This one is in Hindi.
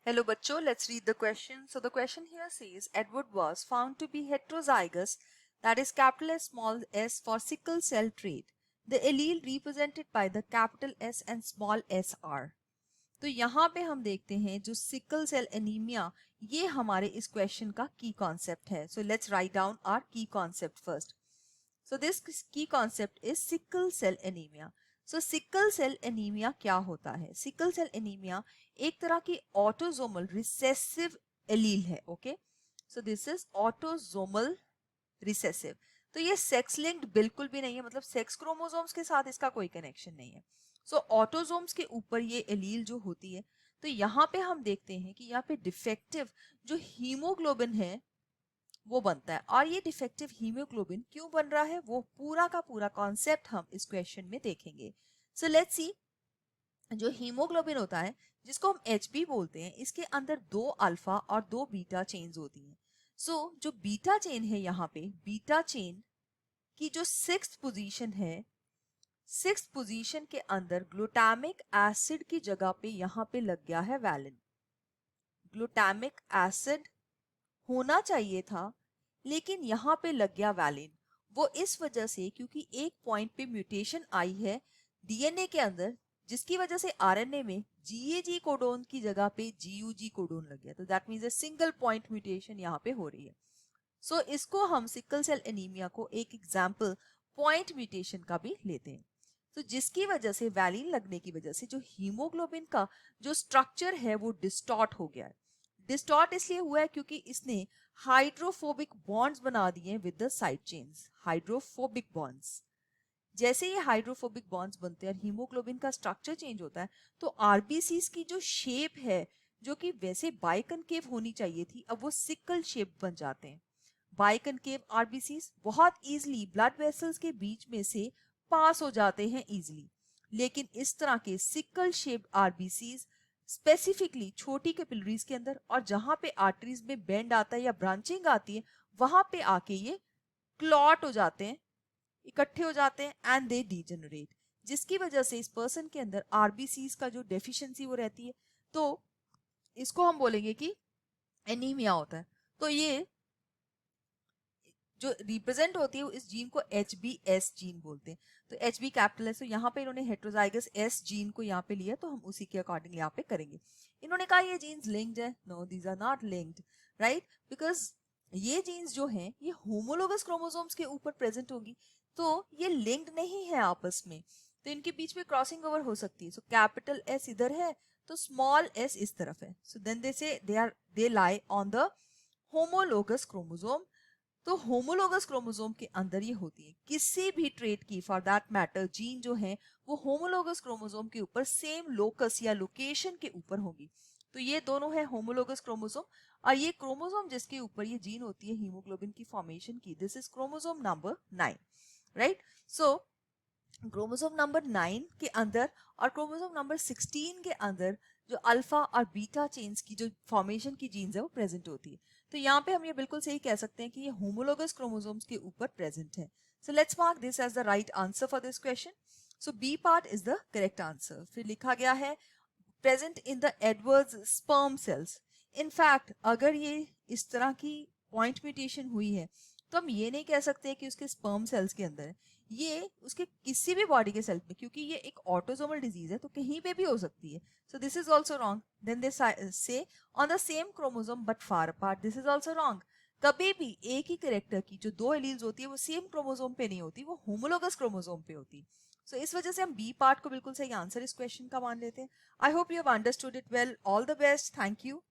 Hello बच्चों, let's read the question. So the question here says Edward was found to be heterozygous, that is capital S small s for sickle cell trait. The allele represented by the capital S and small s are. तो यहाँ पे हम देखते हैं जो सिकल सेल एनीमिया ये हमारे इस क्वेश्चन का की कॉन्सेप्ट है. So let's write down our key concept first. So this key concept is sickle cell anemia. So sickle cell anemia क्या होता है? Sickle cell anemia एक तरह की autosomal recessive allele है. Okay? So this is autosomal recessive. तो ये सेक्स लिंक्ड बिल्कुल भी नहीं है, मतलब सेक्स क्रोमोसोम्स के साथ इसका कोई कनेक्शन नहीं है. सो ऑटोसोम्स के ऊपर ये एलील जो होती है, तो यहाँ पे हम देखते हैं कि यहाँ पे डिफेक्टिव जो हीमोग्लोबिन है वो बनता है. और ये डिफेक्टिव हीमोग्लोबिन क्यों बन रहा है वो पूरा का पूरा कॉन्सेप्ट हम इस क्वेश्चन में देखेंगे. So let's see. जो हीमोग्लोबिन होता है जिसको हम एचबी बोलते हैं, इसके अंदर 2 अल्फा और 2 बीटा चेन्स होती हैं. सो जो बीटा चेन है, यहाँ पे बीटा चेन की जो 6th पोजीशन है, 6th पोजीशन के अंदर ग्लूटामिक एसिड की जगह पे यहाँ पे लग गया है वैलिन. ग्लूटामिक एसिड होना चाहिए था लेकिन यहाँ पे लग गया वैलिन. वो इस वजह से क्योंकि एक पॉइंट पे म्यूटेशन आई है डीएनए के अंदर, जिसकी वजह से आरएनए में जीएजी कोडोन की जगह पे जीयूजी कोडोन लग गया. तो that means a single point mutation यहाँ पे हो रही है. सो इसको हम सिकल सेल एनीमिया को एक एग्जाम्पल पॉइंट म्यूटेशन का भी लेते हैं. तो जिसकी वजह से वैलिन लगने की वजह से जो हीमोग्लोबिन का जो स्ट्रक्चर है वो डिस्टॉर्ट हो गया है. डिस्टॉर्ट इसलिए हुआ है क्योंकि इसने हाइड्रोफोबिक बॉन्ड्स बना दिए with the side chains. Hydrophobic bonds, जैसे ये हाइड्रोफोबिक बॉन्ड्स बनते हैं और हीमोग्लोबिन का स्ट्रक्चर चेंज होता है, तो आरबीसीज की जो शेप है जो कि वैसे बाइकनकेव होनी चाहिए थी, अब वो सिकल शेप बन जाते हैं. बाइकनकेव आरबीसीज बहुत इजीली ब्लड वेसल्स के बीच में से पास हो जाते हैं इजीली, लेकिन इस तरह के सिकल शेप्ड आरबीसीज स्पेसिफिकली छोटी कैपिलरीज के अंदर और जहां पे आर्टरीज में बेंड आता है या ब्रांचिंग आती है, वहां पे आके ये क्लॉट हो जाते हैं, इकट्ठे हो जाते हैं एंड दे डीजेनरेट, जिसकी वजह से इस पर्सन के अंदर आरबीसीज का जो डेफिशिएंसी वो रहती है, तो इसको हम बोलेंगे कि एनीमिया होता है. तो ये जो रिप्रेजेंट होती है इस जीन को HbS जीन बोलते हैं. तो HB कैपिटल है, तो यहाँ पे इन्होंने हेट्रोजाइगस S जीन को यहाँ पे लिया, तो हम उसी के अकॉर्डिंग यहाँ पे करेंगे. इन्होंने कहा ये जीन्स लिंक्ड है. No, these are not linked, right, because ये जीन्स जो हैं ये होमोलोगस क्रोमोसोम्स के ऊपर प्रेजेंट होगी, तो ये लिंक्ड नहीं है आपस में, तो इनके बीच में क्रॉसिंग ओवर हो सकती है. सो कैपिटल S इधर है तो स्मॉल s इस तरफ है. सो then they say they lie on the homologous chromosome. तो होमोलोगस क्रोमोसोम के अंदर ये होती है. किसी भी ट्रेट की फॉर दैट मैटर जीन जो है वो होमोलोगस क्रोमोसोम के ऊपर सेम लोकस या लोकेशन के ऊपर होगी. तो ये दोनों है होमोलोगस क्रोमोसोम, और ये क्रोमोसोम जिसके ऊपर ये जीन होती है हीमोग्लोबिन की फॉर्मेशन की, this is chromosome number 9, right. So chromosome number 9 के अंदर और क्रोमोसोम नंबर 16 के अंदर जो अल्फा और बीटा चेन्स की जो फॉर्मेशन की जीन्स है वो प्रेजेंट होती है. तो यहाँ पे हम ये बिल्कुल सही कह सकते हैं कि ये होमोलोगस क्रोमोसोम्स के ऊपर प्रेजेंट है. So let's mark this as the right answer for this question. So B part is the correct answer. फिर लिखा गया है प्रेजेंट इन द एडवर्ड्स स्पर्म सेल्स. इनफैक्ट अगर ये इस तरह की पॉइंट म्यूटेशन हुई है तो हम ये नहीं कह सकते कि उसके स्पर्म सेल्स के अंदर है, ये उसके किसी भी बॉडी के सेल में, क्योंकि ये एक ऑटोसोमल डिजीज है तो कहीं पे भी हो सकती है. So this is also wrong. Then they say on the same chromosome but far apart, this is also wrong. कभी भी एक ही कैरेक्टर की जो 2 एलील्स होती है वो सेम क्रोमोसोम पे नहीं होती, वो होमोलोगस क्रोमोसोम पे होती. सो इस वजह से हम बी पार्ट को बिल्कुल सही आंसर इस क्वेश्चन का मान लेते हैं. I hope you have understood it well. All the best. Thank you.